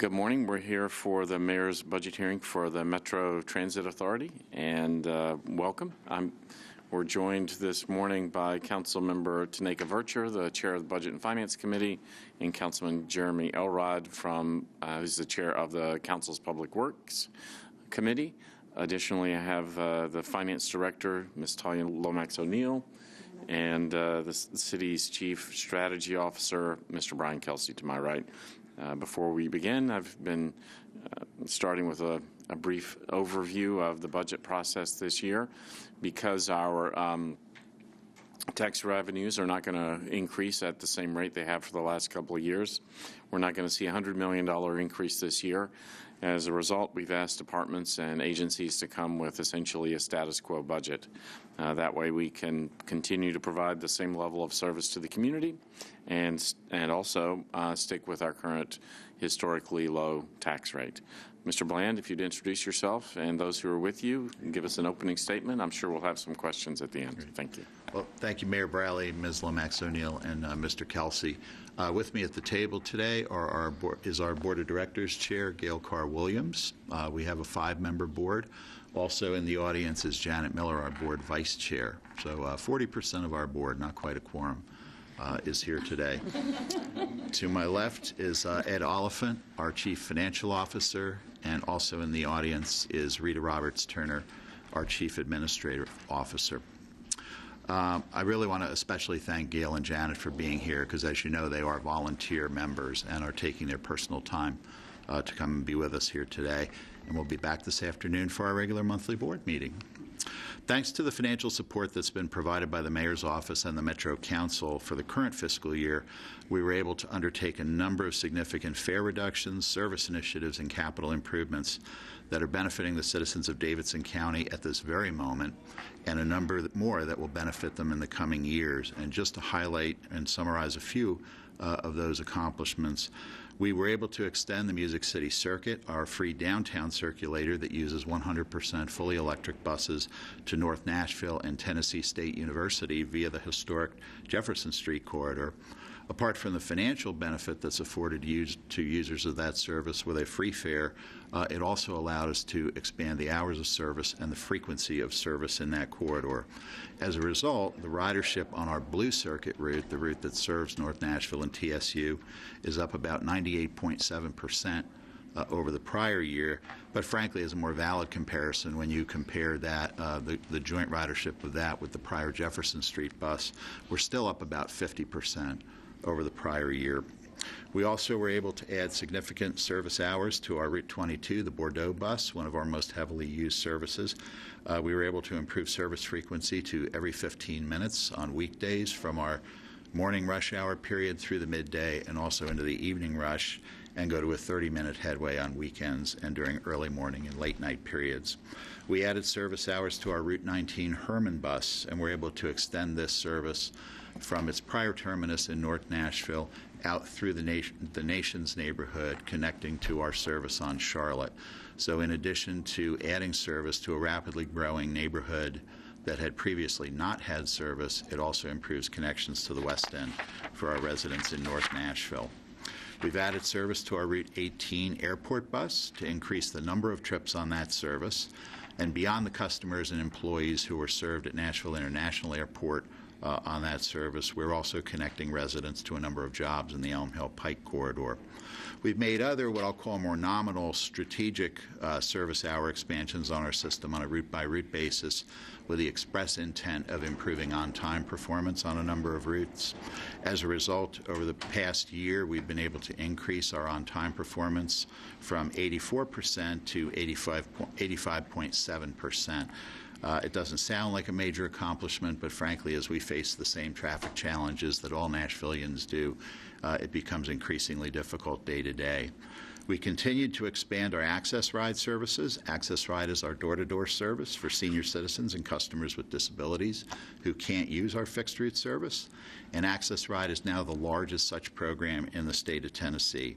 Good morning. We're here for the Mayor's budget hearing for the Metro Transit Authority, and welcome. We're joined this morning by Councilmember Tanaka Vercher, the Chair of the Budget and Finance Committee, and Councilman Jeremy Elrod, who's the Chair of the Council's Public Works Committee. Additionally, I have the Finance Director, Ms. Talia Lomax O'Neill, and the city's Chief Strategy Officer, Mr. Brian Kelsey, to my right. Before we begin, I've been starting with a brief overview of the budget process this year. Because our tax revenues are not going to increase at the same rate they have for the last couple of years, we're not going to see a $100 million increase this year. As a result, we've asked departments and agencies to come with essentially a status quo budget. That way we can continue to provide the same level of service to the community and also stick with our current historically low tax rate. Mr. Bland, if you'd introduce yourself and those who are with you and give us an opening statement, I'm sure we'll have some questions at the end. Thank you. Well, thank you, Mayor Braley, Ms. Lomax O'Neill, and Mr. Kelsey. With me at the table today is our Board of Directors Chair, Gail Carr-Williams. We have a 5-member board. Also in the audience is Janet Miller, our Board Vice Chair. So 40% of our board, not quite a quorum, is here today. To my left is Ed Oliphant, our Chief Financial Officer, and also in the audience is Rita Roberts-Turner, our Chief Administrative Officer. I really want to especially thank Gail and Janet for being here because, as you know, they are volunteer members and are taking their personal time to come and be with us here today. And we'll be back this afternoon for our regular monthly board meeting. Thanks to the financial support that's been provided by the Mayor's Office and the Metro Council for the current fiscal year, we were able to undertake a number of significant fare reductions, service initiatives, and capital improvements that are benefiting the citizens of Davidson County at this very moment, and a number more that will benefit them in the coming years. And just to highlight and summarize a few of those accomplishments, we were able to extend the Music City Circuit, our free downtown circulator that uses 100% fully electric buses, to North Nashville and Tennessee State University via the historic Jefferson Street corridor. Apart from the financial benefit that's afforded to users of that service with a free fare, it also allowed us to expand the hours of service and the frequency of service in that corridor. As a result, the ridership on our Blue Circuit route, the route that serves North Nashville and TSU, is up about 98.7% over the prior year, but frankly is a more valid comparison when you compare that, the joint ridership of that with the prior Jefferson Street bus. We're still up about 50% over the prior year. We also were able to add significant service hours to our Route 22, the Bordeaux bus, one of our most heavily used services. We were able to improve service frequency to every 15 minutes on weekdays from our morning rush hour period through the midday and also into the evening rush, and go to a 30-minute headway on weekends and during early morning and late night periods. We added service hours to our Route 19 Herman bus, and were able to extend this service from its prior terminus in North Nashville out through the nation's neighborhood, connecting to our service on Charlotte. So in addition to adding service to a rapidly growing neighborhood that had previously not had service, it also improves connections to the West End for our residents in North Nashville. We've added service to our Route 18 airport bus to increase the number of trips on that service. And beyond the customers and employees who are served at Nashville International Airport on that service, we're also connecting residents to a number of jobs in the Elm Hill Pike corridor. We've made other, what I'll call more nominal, strategic service hour expansions on our system on a route-by-route basis with the express intent of improving on-time performance on a number of routes. As a result, over the past year, we've been able to increase our on-time performance from 84% to 85.7%. It doesn't sound like a major accomplishment, but frankly, as we face the same traffic challenges that all Nashvillians do, it becomes increasingly difficult day to day. We continued to expand our Access Ride services. Access Ride is our door-to-door service for senior citizens and customers with disabilities who can't use our fixed route service. And Access Ride is now the largest such program in the state of Tennessee.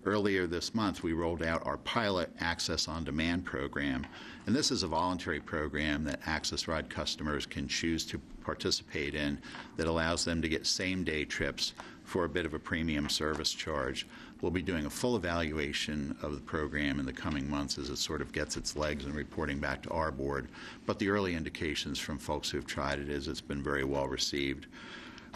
Earlier this month, we rolled out our pilot Access on Demand program, and this is a voluntary program that Access Ride customers can choose to participate in that allows them to get same-day trips for a bit of a premium service charge. We'll be doing a full evaluation of the program in the coming months as it sort of gets its legs and reporting back to our board, but the early indications from folks who've tried it is it's been very well received.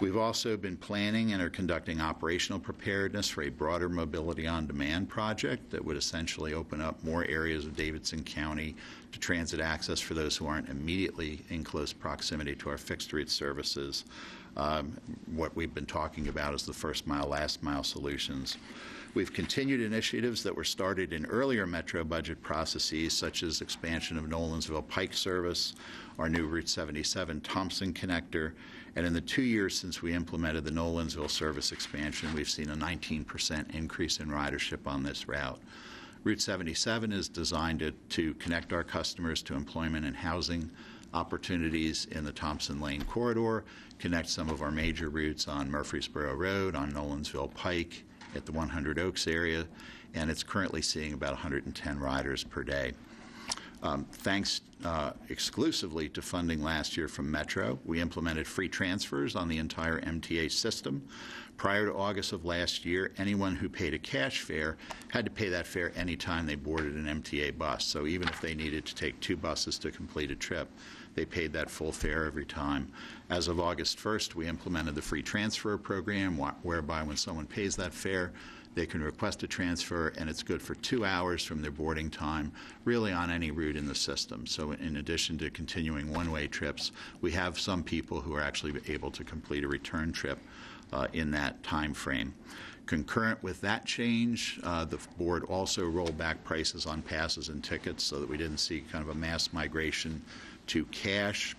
We've also been planning and are conducting operational preparedness for a broader Mobility on Demand project that would essentially open up more areas of Davidson County to transit access for those who aren't immediately in close proximity to our fixed route services. What we've been talking about is the first mile, last mile solutions. We've continued initiatives that were started in earlier Metro budget processes, such as expansion of Nolensville Pike service, our new Route 77 Thompson connector, and in the 2 years since we implemented the Nolensville service expansion, we've seen a 19% increase in ridership on this route. Route 77 is designed to connect our customers to employment and housing opportunities in the Thompson Lane corridor, connect some of our major routes on Murfreesboro Road, on Nolensville Pike, at the 100 Oaks area, and it's currently seeing about 110 riders per day. Thanks exclusively to funding last year from Metro, we implemented free transfers on the entire MTA system. Prior to August of last year, anyone who paid a cash fare had to pay that fare any time they boarded an MTA bus. So even if they needed to take 2 buses to complete a trip, they paid that full fare every time. As of August 1st, we implemented the free transfer program, whereby when someone pays that fare, they can request a transfer, and it's good for 2 hours from their boarding time, really on any route in the system. So in addition to continuing one-way trips, we have some people who are actually able to complete a return trip in that time frame. Concurrent with that change, the board also rolled back prices on passes and tickets so that we didn't see kind of a mass migration to cash.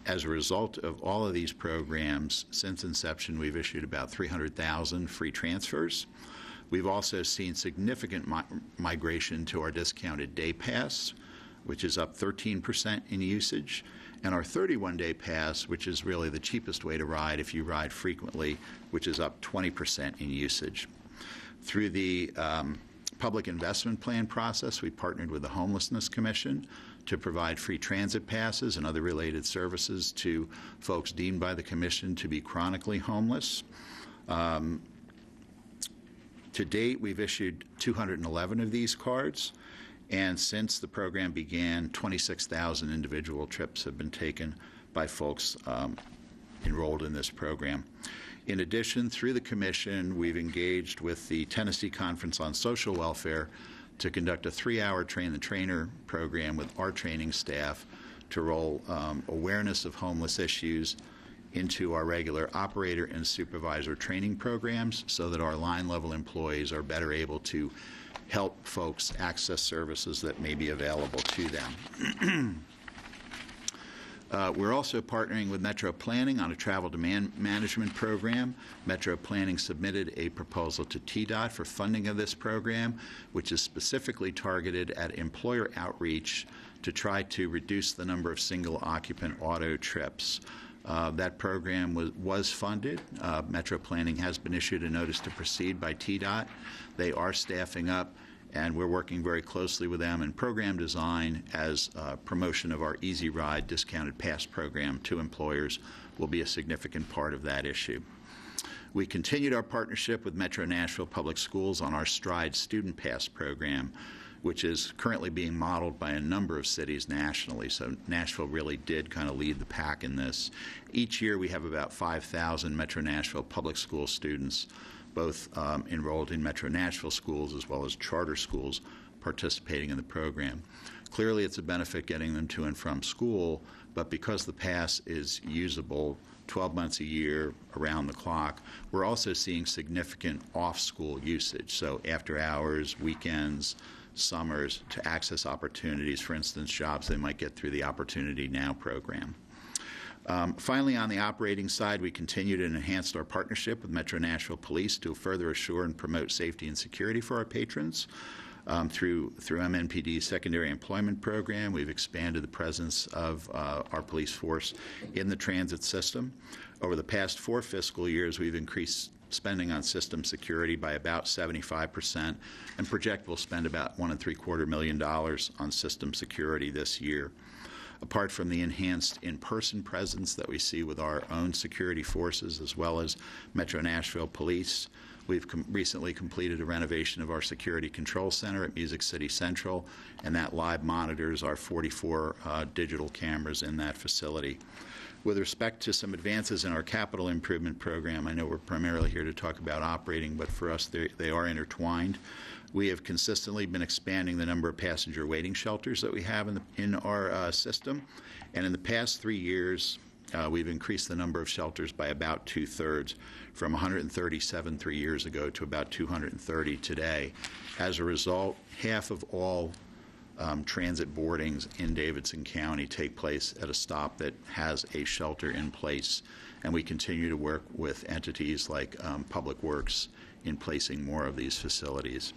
As a result of all of these programs, since inception, we've issued about 300,000 free transfers. We've also seen significant migration to our discounted day pass, which is up 13% in usage, and our 31-day pass, which is really the cheapest way to ride if you ride frequently, which is up 20% in usage. Through the public investment plan process, we partnered with the Homelessness Commission to provide free transit passes and other related services to folks deemed by the Commission to be chronically homeless. To date, we've issued 211 of these cards, and since the program began, 26,000 individual trips have been taken by folks enrolled in this program. In addition, through the Commission, we've engaged with the Tennessee Conference on Social Welfare to conduct a 3-hour train-the-trainer program with our training staff to roll awareness of homeless issues into our regular operator and supervisor training programs so that our line-level employees are better able to help folks access services that may be available to them. We're also partnering with Metro Planning on a travel demand management program. Metro Planning submitted a proposal to TDOT for funding of this program, which is specifically targeted at employer outreach to try to reduce the number of single-occupant auto trips. That program was funded. Metro Planning has been issued a notice to proceed by TDOT. They are staffing up, and we're working very closely with them in program design as promotion of our Easy Ride discounted pass program to employers will be a significant part of that issue. We continued our partnership with Metro Nashville Public Schools on our Stride Student Pass program, which is currently being modeled by a number of cities nationally. So Nashville really did kind of lead the pack in this. Each year we have about 5,000 Metro Nashville Public School students, both enrolled in Metro Nashville schools as well as charter schools, participating in the program. Clearly it's a benefit getting them to and from school, but because the pass is usable 12 months a year around the clock, we're also seeing significant off-school usage. So after hours, weekends, summers, to access opportunities, for instance, jobs they might get through the Opportunity Now program. Finally, on the operating side, we continued and enhanced our partnership with Metro Nashville Police to further assure and promote safety and security for our patrons. Through MNPD's secondary employment program, we've expanded the presence of our police force in the transit system. Over the past 4 fiscal years, we've increased spending on system security by about 75% and project we'll spend about $1.75 million on system security this year. Apart from the enhanced in-person presence that we see with our own security forces as well as Metro Nashville Police, we've recently completed a renovation of our Security Control Center at Music City Central, and that live monitors our 44 digital cameras in that facility. With respect to some advances in our capital improvement program, I know we're primarily here to talk about operating, but for us they are intertwined. We have consistently been expanding the number of passenger waiting shelters that we have in our system, and in the past 3 years, we've increased the number of shelters by about 2/3, from 137 3 years ago to about 230 today. As a result, half of all transit boardings in Davidson County take place at a stop that has a shelter in place, and we continue to work with entities like Public Works in placing more of these facilities.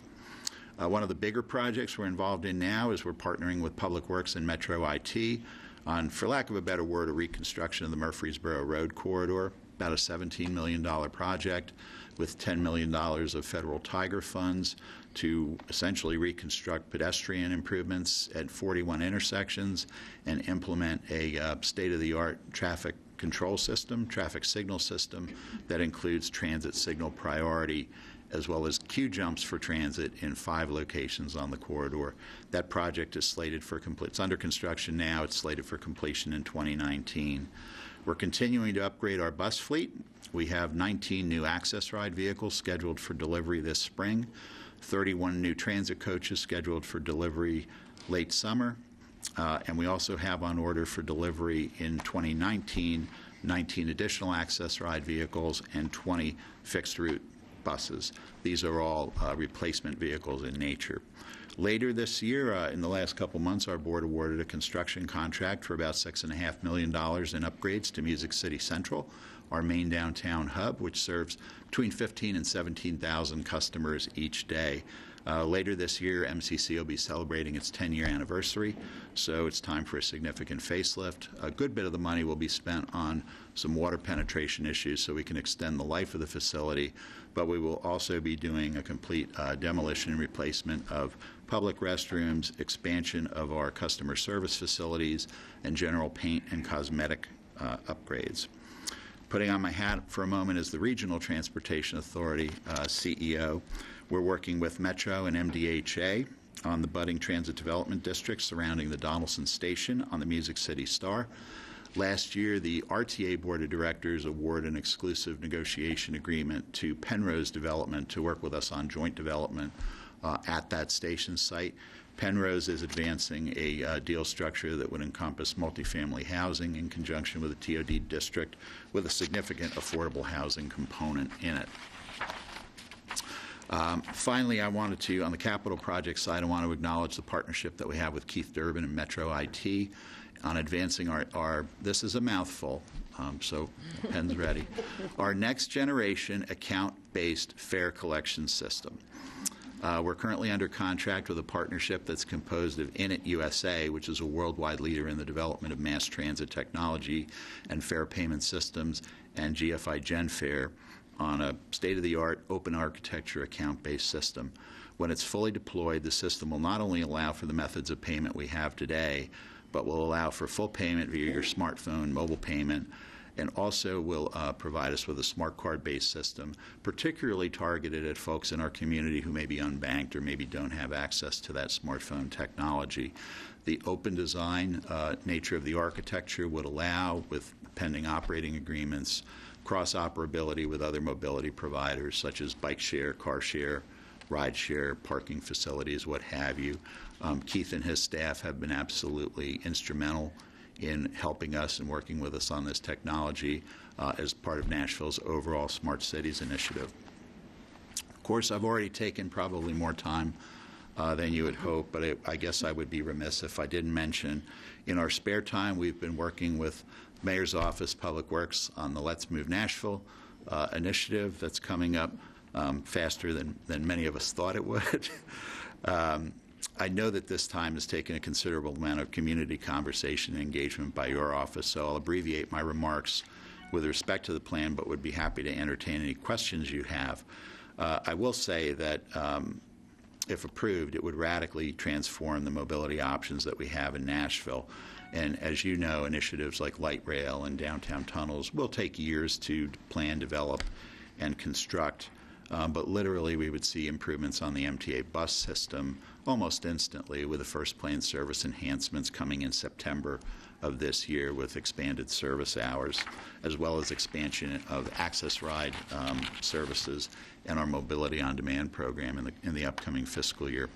One of the bigger projects we're involved in now is we're partnering with Public Works and Metro IT on, for lack of a better word, a reconstruction of the Murfreesboro Road corridor, about a $17 million project with $10 million of federal Tiger funds to essentially reconstruct pedestrian improvements at 41 intersections and implement a state-of-the-art traffic control system, traffic signal system that includes transit signal priority as well as queue jumps for transit in 5 locations on the corridor. That project is slated for it's under construction now. It's slated for completion in 2019. We're continuing to upgrade our bus fleet. We have 19 new access ride vehicles scheduled for delivery this spring, 31 new transit coaches scheduled for delivery late summer, and we also have on order for delivery in 2019 19 additional access ride vehicles and 20 fixed route buses. These are all replacement vehicles in nature. Later this year, in the last couple months, our board awarded a construction contract for about $6.5 million in upgrades to Music City Central, our main downtown hub, which serves between 15,000 and 17,000 customers each day. Later this year, MCC will be celebrating its 10-year anniversary, so it's time for a significant facelift. A good bit of the money will be spent on some water penetration issues so we can extend the life of the facility, but we will also be doing a complete demolition and replacement of public restrooms, expansion of our customer service facilities, and general paint and cosmetic upgrades. Putting on my hat for a moment as the Regional Transportation Authority CEO, we're working with Metro and MDHA on the budding transit development district surrounding the Donaldson Station on the Music City Star. Last year, the RTA Board of Directors awarded an exclusive negotiation agreement to Penrose Development to work with us on joint development at that station site. Penrose is advancing a deal structure that would encompass multifamily housing in conjunction with the TOD district with a significant affordable housing component in it. Finally, I wanted to, on the capital project side, I want to acknowledge the partnership that we have with Keith Durbin and Metro IT on advancing our this is a mouthful, so pen's ready, our next generation account-based fare collection system. We're currently under contract with a partnership that's composed of Init USA, which is a worldwide leader in the development of mass transit technology and fare payment systems, and GFI GenFare, on a state-of-the-art open architecture account-based system. When it's fully deployed, the system will not only allow for the methods of payment we have today, but will allow for full payment via your smartphone, mobile payment, and also will provide us with a smart card-based system, particularly targeted at folks in our community who may be unbanked or maybe don't have access to that smartphone technology. The open design nature of the architecture would allow, with pending operating agreements, cross-operability with other mobility providers such as bike share, car share, ride share, parking facilities, what have you. Keith and his staff have been absolutely instrumental in helping us and working with us on this technology as part of Nashville's overall Smart Cities initiative. Of course, I've already taken probably more time than you would hope, but I guess I would be remiss if I didn't mention, in our spare time, we've been working with Mayor's Office, Public Works, on the Let's Move Nashville initiative that's coming up faster than many of us thought it would. I know that this time has taken a considerable amount of community conversation and engagement by your office, so I'll abbreviate my remarks with respect to the plan, but would be happy to entertain any questions you have. I will say that if approved, it would radically transform the mobility options that we have in Nashville. And as you know, initiatives like light rail and downtown tunnels will take years to plan, develop, and construct. But literally, we would see improvements on the MTA bus system almost instantly, with the first plane service enhancements coming in September of this year with expanded service hours, as well as expansion of access ride services and our Mobility on Demand program in the upcoming fiscal year.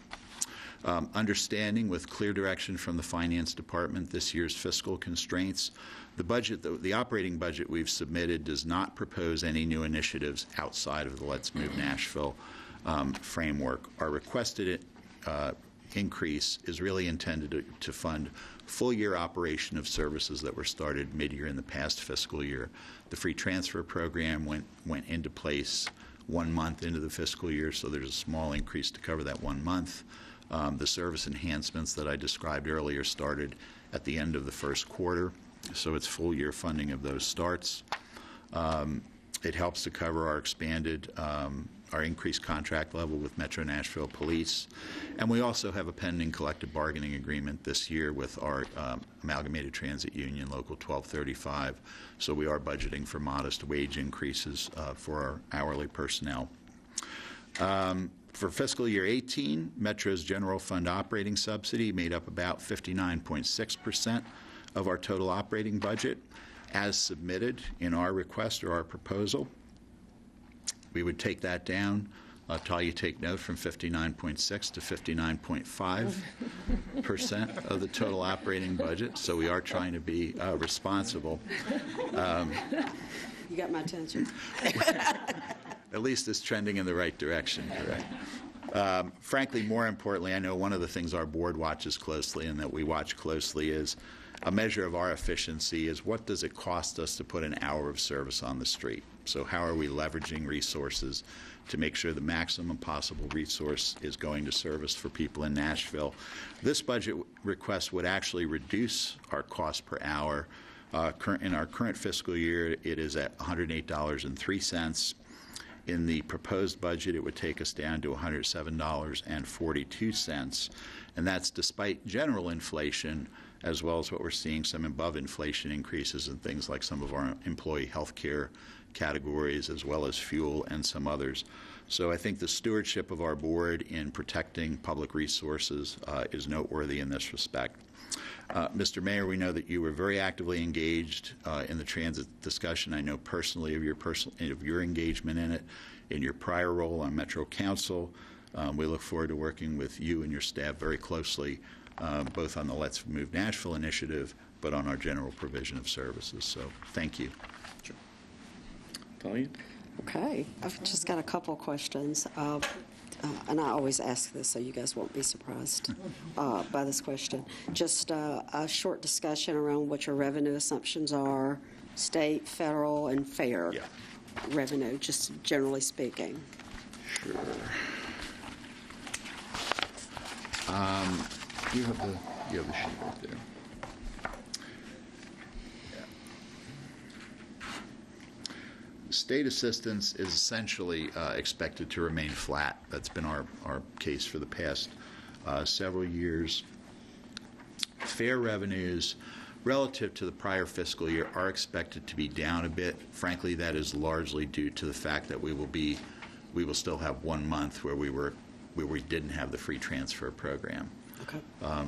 Understanding with clear direction from the Finance Department this year's fiscal constraints, the operating budget we've submitted does not propose any new initiatives outside of the Let's Move Nashville framework. Our requested increase is really intended to fund full-year operation of services that were started mid-year in the past fiscal year. The free transfer program went into place 1 month into the fiscal year, so there's a small increase to cover that 1 month. The service enhancements that I described earlier started at the end of the first quarter, so it's full-year funding of those starts. It helps to cover our our increased contract level with Metro Nashville Police. And we also have a pending collective bargaining agreement this year with our Amalgamated Transit Union, Local 1235. So we are budgeting for modest wage increases for our hourly personnel. For fiscal year 18, Metro's general fund operating subsidy made up about 59.6% of our total operating budget. As submitted in our request or our proposal, we would take that down. Talia, take note, from 59.6 to 59.5% of the total operating budget. So we are trying to be responsible. You got my attention. At least it's trending in the right direction, correct? Frankly, more importantly, I know one of the things our board watches closely and that we watch closely is a measure of our efficiency is what does it cost us to put an hour of service on the street? So how are we leveraging resources to make sure the maximum possible resource is going to service for people in Nashville? This budget request would actually reduce our cost per hour. In our current fiscal year, it is at $108.03. In the proposed budget, it would take us down to $107.42, and that's despite general inflation, as well as what we're seeing some above inflation increases in things like some of our employee health care categories, as well as fuel and some others. So I think the stewardship of our board in protecting public resources is noteworthy in this respect. Mr. Mayor, we know that you were very actively engaged in the transit discussion. I know personally of your engagement in it in your prior role on Metro Council. We look forward to working with you and your staff very closely, both on the Let's Move Nashville initiative, but on our general provision of services. So thank you. Sure. Talia? Okay. I've just got a couple questions. And I always ask this, so you guys won't be surprised by this question. Just a short discussion around what your revenue assumptions are, state, federal, and fair revenue, just generally speaking. Sure. You have the sheet right there. State assistance is essentially expected to remain flat. That's been our case for the past several years. Fare revenues relative to the prior fiscal year are expected to be down a bit. Frankly, that is largely due to the fact that we will still have 1 month where we didn't have the free transfer program. Okay.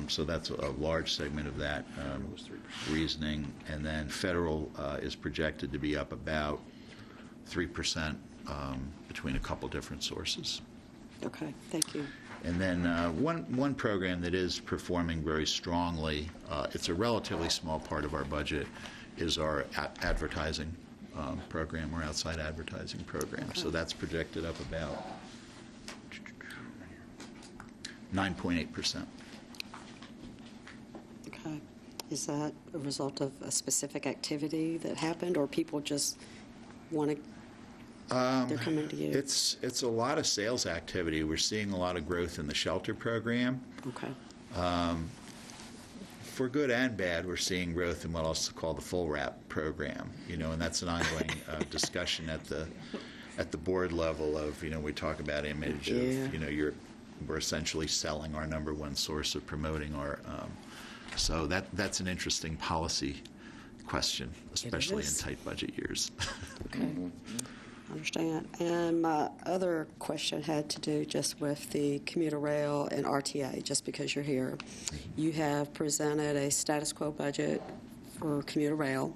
So that's a large segment of that reasoning. And then federal is projected to be up about 3% between a couple different sources. Okay, thank you. And then one program that is performing very strongly, it's a relatively small part of our budget, is our advertising program, our outside advertising program. Okay. So that's projected up about 9.8%. Okay. Is that a result of a specific activity that happened, or people just want to, they're coming to you? It's a lot of sales activity. We're seeing a lot of growth in the shelter program. Okay. for good and bad, we're seeing growth in what I'll call the full wrap program, and that's an ongoing discussion at the board level of, we talk about image of, we're essentially selling our number one source of promoting our, so that's an interesting policy question, especially in tight budget years. Okay. I understand. And my other question had to do just with the Commuter Rail and RTA, just because you're here. You have presented a status quo budget for Commuter Rail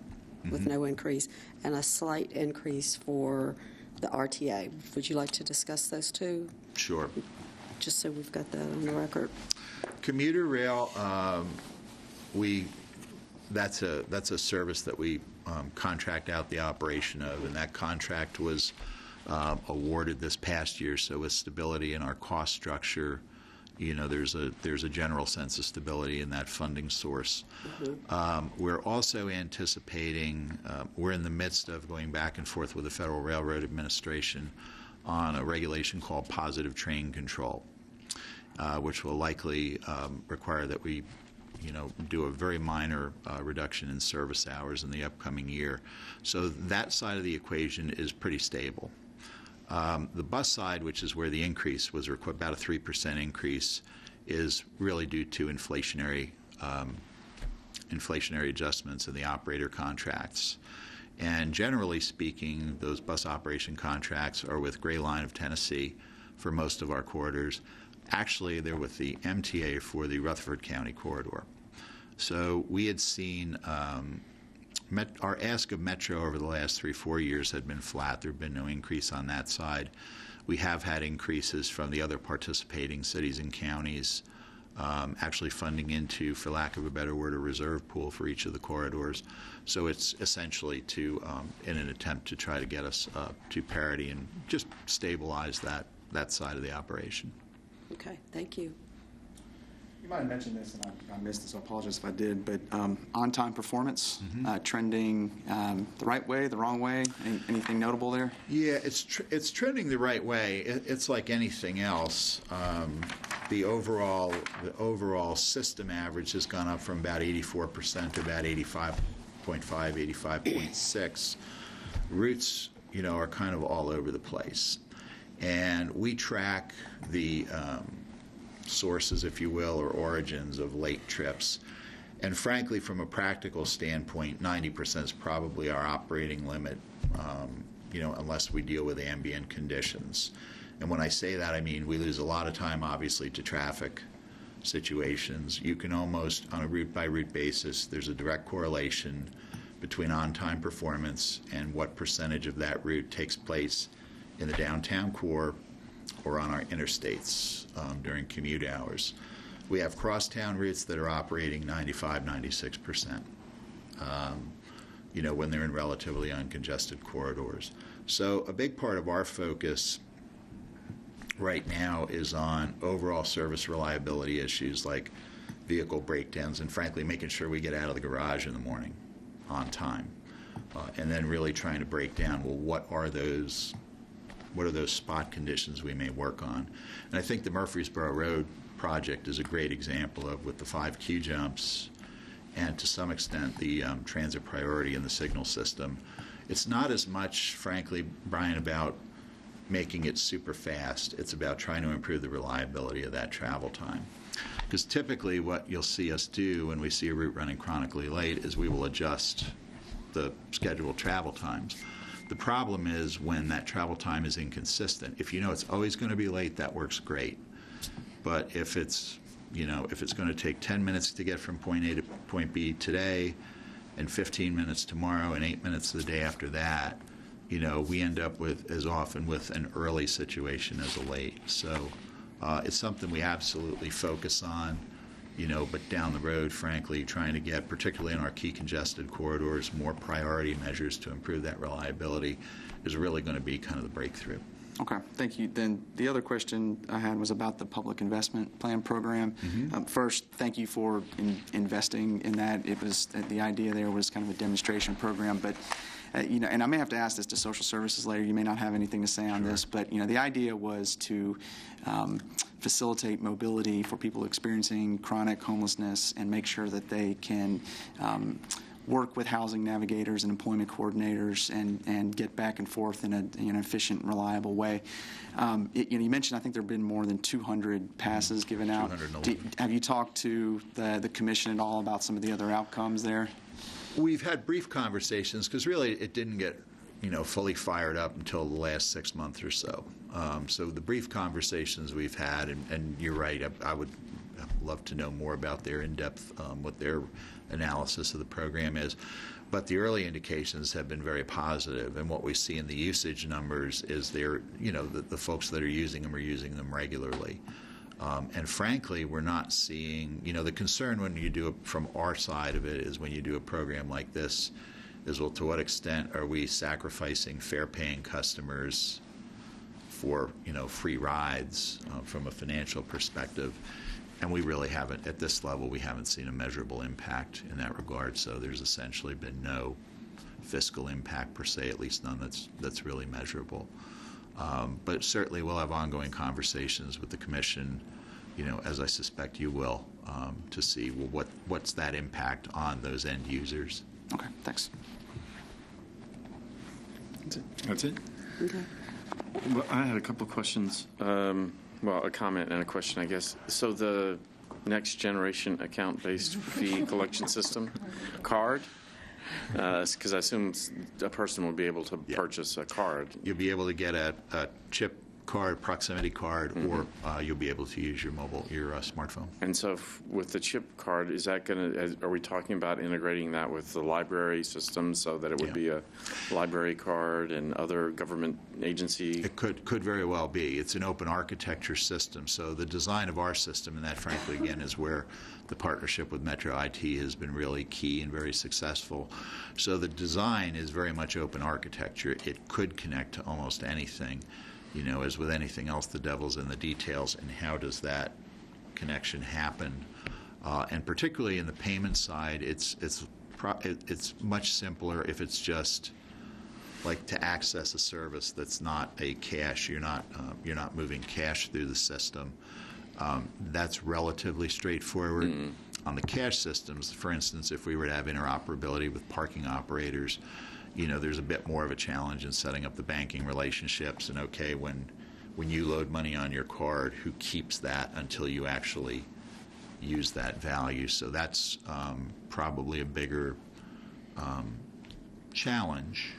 with no increase and a slight increase for the RTA. Would you like to discuss those two? Sure. Just so we've got that on the record. Commuter Rail, that's a service that we contract out the operation of, and that contract was awarded this past year. So with stability in our cost structure, there's a general sense of stability in that funding source. We're also anticipating, we're in the midst of going back and forth with the Federal Railroad Administration on a regulation called positive train control, which will likely require that we do a very minor reduction in service hours in the upcoming year. So that side of the equation is pretty stable. The bus side, which is where the increase was about a 3% increase, is really due to inflationary adjustments in the operator contracts. And generally speaking, those bus operation contracts are with Gray Line of Tennessee for most of our corridors. Actually, they're with the MTA for the Rutherford County corridor. So we had seen our ask of Metro over the last 3-4 years had been flat. There had been no increase on that side. We have had increases from the other participating cities and counties, actually funding into, for lack of a better word, a reserve pool for each of the corridors. So it's essentially in an attempt to try to get us to parity and just stabilize that side of the operation. Okay, thank you. You might have mentioned this, and I missed this, so I apologize if I did, but on-time performance, trending the right way, the wrong way, anything notable there? Yeah, it's trending the right way. It's like anything else. The overall system average has gone up from about 84% to about 85.5, 85.6. Routes, are kind of all over the place. And we track the sources, if you will, or origins of late trips. And frankly, from a practical standpoint, 90% is probably our operating limit, unless we deal with ambient conditions. And when I say that, I mean we lose a lot of time, obviously, to traffic situations. You can almost, on a route-by-route basis, there's a direct correlation between on-time performance and what percentage of that route takes place in the downtown core or on our interstates during commute hours. We have crosstown routes that are operating 95, 96%, when they're in relatively uncongested corridors. So a big part of our focus right now is on overall service reliability issues like vehicle breakdowns and, frankly, making sure we get out of the garage in the morning on time. And then really trying to break down, well, what are those spot conditions we may work on? And I think the Murfreesboro Road project is a great example of, with the 5 queue jumps and to some extent the transit priority in the signal system. It's not as much, frankly, Brian, about making it super fast. It's about trying to improve the reliability of that travel time. Because typically what you'll see us do when we see a route running chronically late is we will adjust the scheduled travel times. The problem is when that travel time is inconsistent. If you know it's always going to be late, that works great. But if it's going to take 10 minutes to get from point A to point B today and 15 minutes tomorrow and 8 minutes the day after that, we end up with, as often, with an early situation as a late. So it's something we absolutely focus on, but down the road, frankly, trying to get, particularly in our key congested corridors, more priority measures to improve that reliability is really going to be kind of the breakthrough. Okay, thank you. Then the other question I had was about the Public Investment Plan program. First, thank you for investing in that. It was the idea there was kind of a demonstration program, but and I may have to ask this to social services later. You may not have anything to say on this, but the idea was to facilitate mobility for people experiencing chronic homelessness and make sure that they can work with housing navigators and employment coordinators and get back and forth in an efficient, reliable way. You mentioned, I think there have been more than 200 passes given out. Have you talked to the commission at all about some of the other outcomes there? We've had brief conversations because really it didn't get fully fired up until the last 6 months or so. So the brief conversations we've had, and you're right, I would love to know more about their in-depth, what their analysis of the program is. But the early indications have been very positive, and what we see in the usage numbers is the folks that are using them regularly. And frankly, we're not seeing, the concern when you do it from our side of it is when you do a program like this is, well, to what extent are we sacrificing fare-paying customers for, free rides from a financial perspective? And we really haven't, at this level, we haven't seen a measurable impact in that regard. So there's essentially been no fiscal impact per se, at least none that's really measurable. But certainly we'll have ongoing conversations with the commission, as I suspect you will, to see, well, what's that impact on those end users. Okay, thanks. That's it? Okay. Well, I had a couple of questions. Well, a comment and a question, I guess. So the next generation account-based fee collection system card, because I assume a person will be able to purchase a card. You'll be able to get a chip card, proximity card, or you'll be able to use your smartphone. And so with the chip card, is that going to, are we talking about integrating that with the library system so that it would be a library card and other government agency? It could very well be. It's an open architecture system. So the design of our system, and that frankly, again, is where the partnership with Metro IT has been really key and very successful. So the design is very much open architecture. It could connect to almost anything. As with anything else, the devil's in the details, and how does that connection happen? And particularly in the payment side, it's much simpler if it's just like to access a service that's not a cash. You're not moving cash through the system. That's relatively straightforward. On the cash systems, for instance, if we were to have interoperability with parking operators, there's a bit more of a challenge in setting up the banking relationships. And okay, when you load money on your card, who keeps that until you actually use that value? So that's probably a bigger challenge,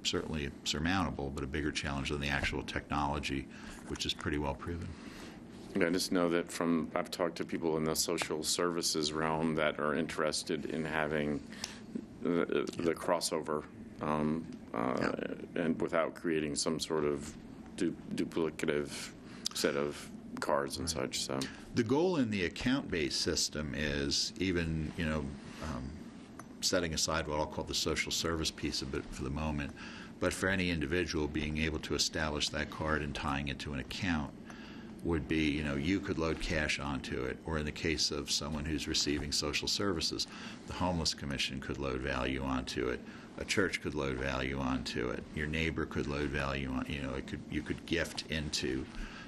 certainly surmountable, but a bigger challenge than the actual technology, which is pretty well proven. I just know that I've talked to people in the social services realm that are interested in having the crossover and without creating some sort of duplicative set of cards and such. So the goal in the account-based system is even, setting aside what I'll call the social service piece of it for the moment, but for any individual being able to establish that card and tying it to an account would be, you could load cash onto it, or in the case of someone who's receiving social services, the Homeless Commission could load value onto it. A church could load value onto it. Your neighbor could load value on. You could gift into.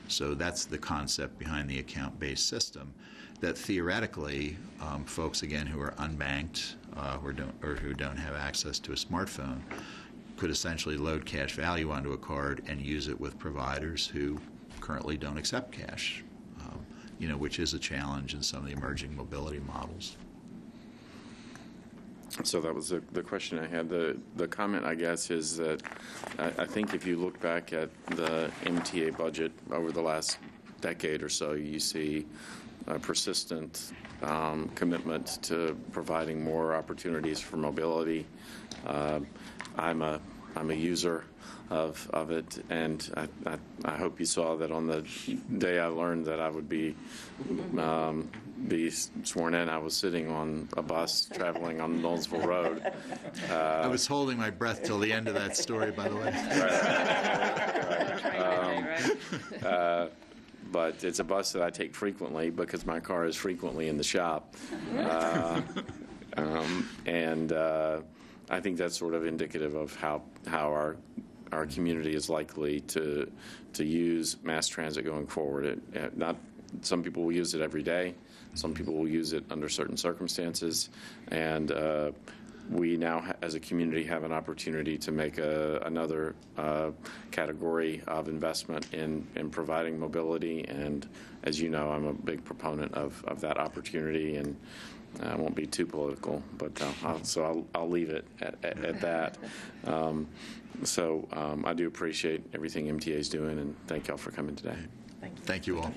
So that's the concept behind the account-based system. That theoretically, folks again who are unbanked or who don't have access to a smartphone could essentially load cash value onto a card and use it with providers who currently don't accept cash, which is a challenge in some of the emerging mobility models. So that was the question I had. The comment, I guess, is that I think if you look back at the MTA budget over the last decade or so, you see a persistent commitment to providing more opportunities for mobility. I'm a user of it, and I hope you saw that on the day I learned that I would be sworn in, I was sitting on a bus traveling on Knowlesville Road. I was holding my breath till the end of that story, by the way. But it's a bus that I take frequently because my car is frequently in the shop. I think that's sort of indicative of how our community is likely to use mass transit going forward. Some people will use it every day. Some people will use it under certain circumstances, and we now, as a community, have an opportunity to make another category of investment in providing mobility. And as you know, I'm a big proponent of that opportunity, and I won't be too political, but I'll leave it at that. I do appreciate everything MTA is doing, and thank y'all for coming today. Thank you all.